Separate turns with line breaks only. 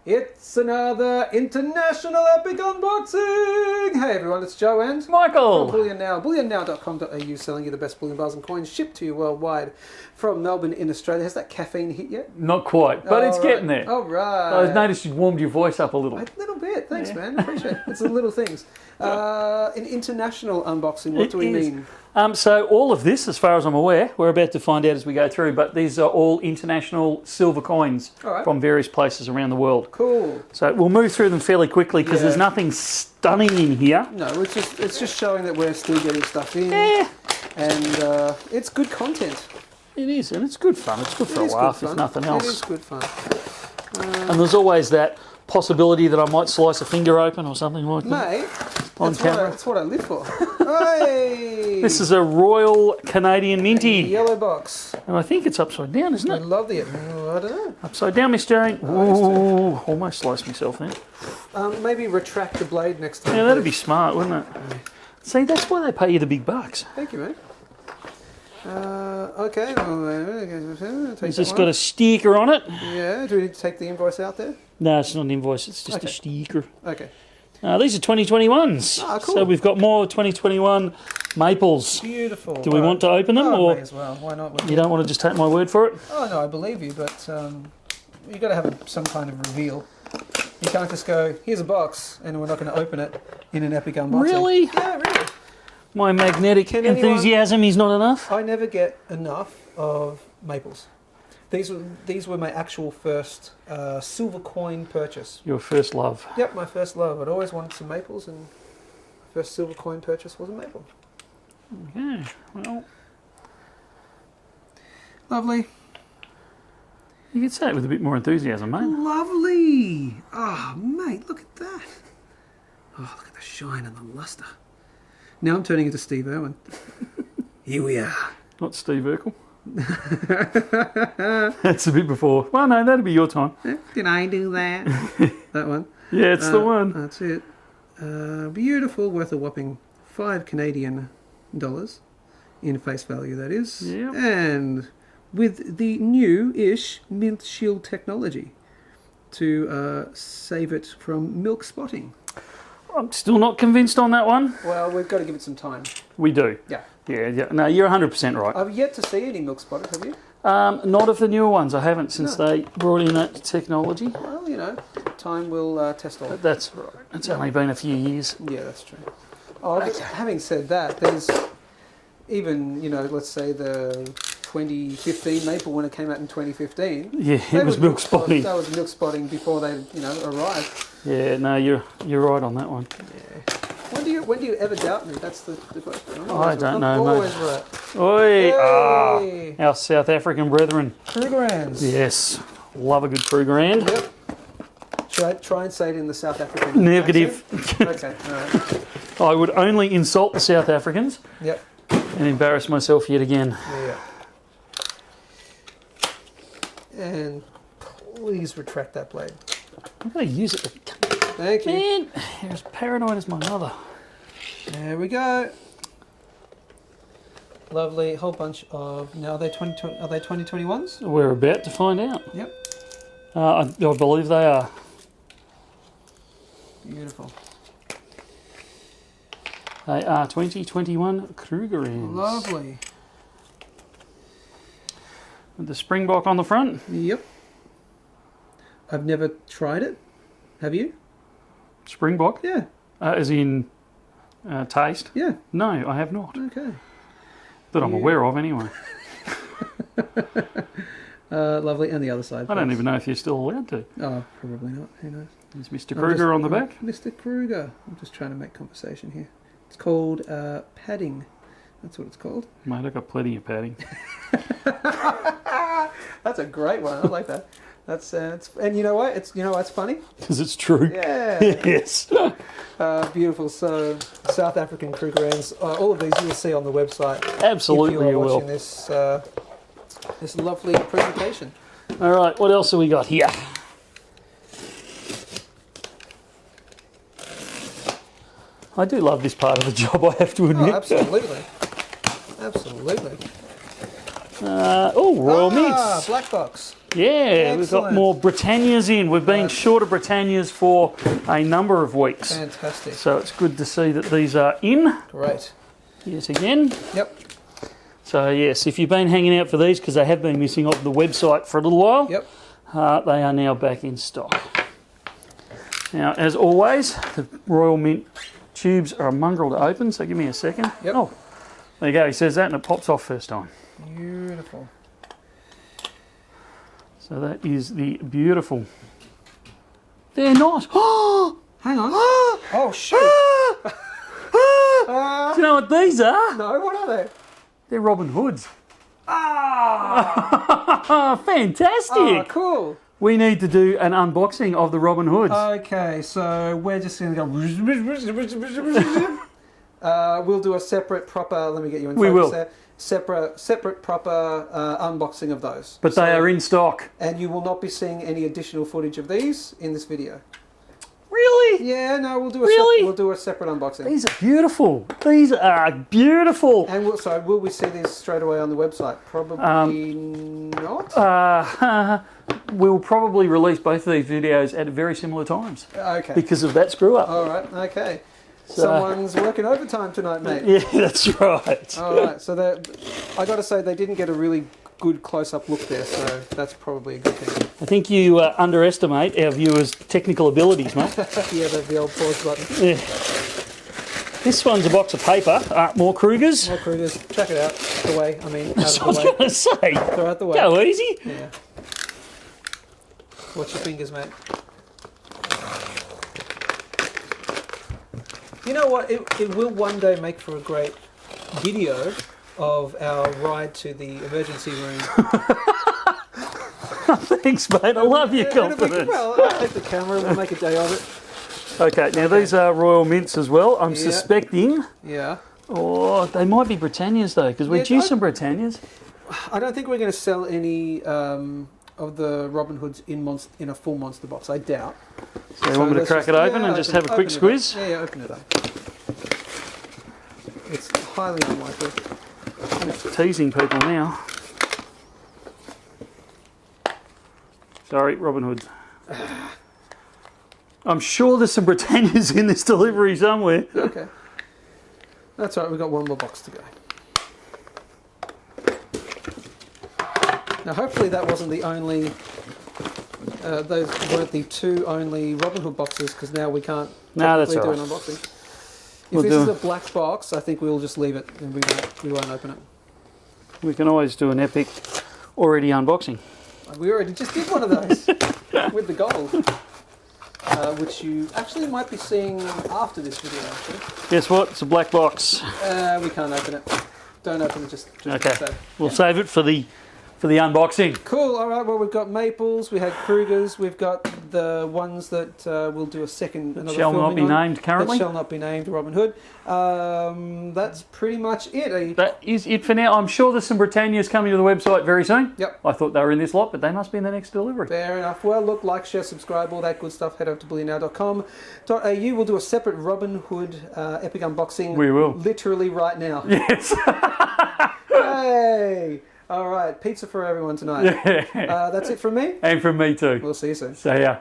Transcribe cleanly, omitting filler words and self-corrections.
It's another international epic unboxing! Hey everyone, it's Joe and
Michael!
From Bullion Now. BullionNow.com.au, selling you the best bullion bars and coins shipped to you worldwide from Melbourne in Australia. Has that caffeine hit yet?
Not quite, but it's getting there.
Oh, right.
I noticed you warmed your voice up a little.
A little bit. Thanks, man. Appreciate it. It's the little things. An international unboxing. What do we mean?
So all of this, as far as I'm aware, we're about to find out as we go through, but these are all international silver coins from various places around the world.
Cool.
So we'll move through them fairly quickly because there's nothing stunning in here.
No, it's just showing that we're still getting stuff in.
Yeah.
And it's good content.
It is, and it's good fun. It's good for a laugh, if nothing else.
It is good fun.
And there's always that possibility that I might slice a finger open or something like that.
Mate,
on camera.
That's what I live for. Hey!
This is a Royal Canadian Minty.
Yellow box.
And I think it's upside down, isn't
I
it?
love the... I don't know.
Upside down, Miss Jane. Ooh, almost sliced myself there.
Maybe retract the blade next time.
Yeah, that'd be smart, wouldn't it? See, that's why they pay you the big bucks.
Thank you, mate. Okay.
It's just got a sticker on it.
Yeah, do we need to take the invoice out there?
No, it's not an invoice, it's just a sticker.
Okay.
These are 2021s.
Ah, cool.
So we've got more 2021 maples.
Beautiful.
Do we want to open them? Or
may as well. Why not?
You don't want to just take my word for it?
Oh, no, I believe you, but you've got to have some kind of reveal. You can't just go, here's a box, and we're not going to open it in an epic unboxing.
Really?
Yeah, really.
My magnetic enthusiasm is not enough?
I never get enough of maples. These were my actual first silver coin purchase.
Your first love.
Yep, my first love. I'd always wanted some maples, and my first silver coin purchase was a maple.
Okay, well.
Lovely.
You could say it with a bit more enthusiasm, mate.
Lovely. Oh, mate, look at that. Oh, look at the shine and the luster. Now I'm turning into Steve Irwin. Here we are.
Not Steve Urkel. That's a bit before. Well, no, that'd be your time.
Did I do that? That one.
Yeah, it's the one.
That's it. Beautiful, worth a whopping $5 Canadian in face value, that is.
Yep.
And with the new-ish mint shield technology to save it from milk spotting.
I'm still not convinced on that one.
Well, we've got to give it some time.
We do.
Yeah.
Yeah. No, you're 100% right.
I've yet to see any milk spotted, have you?
Not of the newer ones. I haven't since they brought in that technology.
Well, you know, time will test all.
That's right. It's only been a few years.
Yeah, that's true. Oh, okay. Having said that, there's even, you know, let's say the 2015 maple when it came out in 2015.
Yeah, it was milk spotting.
That was milk spotting before they, you know, arrived.
Yeah, no, you're right on that one.
Yeah. When do you ever doubt me? That's the question.
I don't know,
mate. Always
right.
Oi!
Hey. Our South African brethren.
Krugerrands.
Yes, love a good Krugerrand.
Yep. Should I try and say it in the South African
Negative.
Okay, all right.
I would only insult the South Africans.
Yep.
And embarrass myself yet again.
Yeah. And please retract that blade.
I'm going to use it.
Thank you.
Man, you're as paranoid as my mother.
There we go. Lovely, whole bunch of. Now are they 2021s?
We're about to find out.
Yep.
I believe they are.
Beautiful.
They are 2021 Krugerrands.
Lovely.
With the springbok on the front.
Yep. I've never tried it. Have you?
Springbok?
Yeah.
As in taste?
Yeah.
No, I have not.
Okay.
That I'm aware of anyway.
Lovely. And the other side.
I don't even know if you're still allowed to.
Oh, probably not. Who knows?
There's Mr. Kruger on the back.
Mr. Kruger. I'm just trying to make conversation here. It's called padding. That's what it's called.
Mate, I've got plenty of padding.
That's a great one. I like that. That's and you know what? It's funny
because it's true.
Yeah.
Yes.
Beautiful. So South African Krugerrands. All of these you'll see on the website.
Absolutely,
if you are watching
will.
This lovely presentation.
All right. What else have we got here? I do love this part of the job. I have to admit.
Oh, absolutely. Absolutely.
Royal Mints.
Black box.
Yeah, we've got
Excellent.
more Britannias in. We've been short of Britannias for a number of weeks.
Fantastic.
So it's good to see that these are in.
Great.
Yes, again.
Yep.
So yes, if you've been hanging out for these, because they have been missing off the website for a little while,
Yep.
they are now back in stock. Now, as always, the Royal Mint tubes are a mongrel to open, so give me a second.
Yep.
Oh, there you go. He says that and it pops off first time.
Beautiful.
So that is the beautiful. They're not.
Hang on. Oh, shoot.
Do you know what these are?
No, what are they?
They're Robin Hoods.
Ah!
Fantastic.
Oh, cool.
We need to do an unboxing of the Robin Hoods.
Okay, so we're just going to go... we'll do a separate proper... Let me get you in focus
We will.
there. Separate proper unboxing of those.
But they are in stock.
And you will not be seeing any additional footage of these in this video.
Really?
Yeah, no, we'll do we'll do a separate unboxing.
These are beautiful. These are beautiful.
And will we see these straight away on the website? Probably not.
We'll probably release both of these videos at very similar times.
Okay.
Because of that screw up.
All right. Okay.
So,
Someone's working overtime tonight, mate.
Yeah, that's right.
All right. So I got to say they didn't get a really good close-up look there, so that's probably a good thing.
I think you underestimate our viewers' technical abilities, mate.
Yeah, the old pause button.
Yeah. This one's a box of paper. More Krugers.
More Krugers. Check it out. The way. I mean,
That's
out
what
of
I
the
was
way.
going to say.
They're out the way.
Go easy.
Yeah. Watch your fingers, mate. You know what? It will one day make for a great video of our ride to the emergency room.
Thanks, mate. I love your confidence.
Well, I'll take the camera and we'll make a day of it.
Okay, now these are Royal Mints as well. I'm
Yeah.
suspecting.
Yeah.
Oh, they might be Britannias though, because we're
Yeah,
due some Britannias.
I don't think we're going to sell any of the Robin Hoods in a full monster box. I doubt.
So you want me to
let's
crack it open and just have a quick
open it
squeeze?
up. Yeah, open it up. It's highly unlikely.
Teasing people now. Sorry, Robin Hood. I'm sure there's some Britannias in this delivery somewhere.
Okay. That's all right, we've got one more box to go. Now hopefully that wasn't the only, those weren't the two only Robin Hood boxes, because now we can't
No, that's
do
all
an
right.
unboxing. If
We'll
this
do
is a black box, I think we'll just leave it and we won't open it.
We can always do an epic already unboxing.
We already just did one of those with the gold, which you actually might be seeing after this video. Actually,
Guess what? It's a black box.
we can't open it. Don't open it. Just
Okay.
save.
We'll save it for the unboxing.
Cool. All right. Well, we've got Maples. We had Krugers. We've got the ones that we'll do another
Shall not
filming
be
on.
named currently.
That shall not be named Robin Hood. That's pretty much it.
That is it for now. I'm sure there's some Britannias coming to the website very soon.
Yep.
I thought they were in this lot, but they must be in the next delivery.
Fair enough. Well, look, like, share, subscribe, all that good stuff. Head over to bullionnow.com.au. We'll do a separate Robin Hood epic unboxing.
We will.
Literally right now.
Yes.
Hey! All right, pizza for everyone tonight.
Yeah.
That's it from me.
And from me too.
We'll see you soon.
So yeah.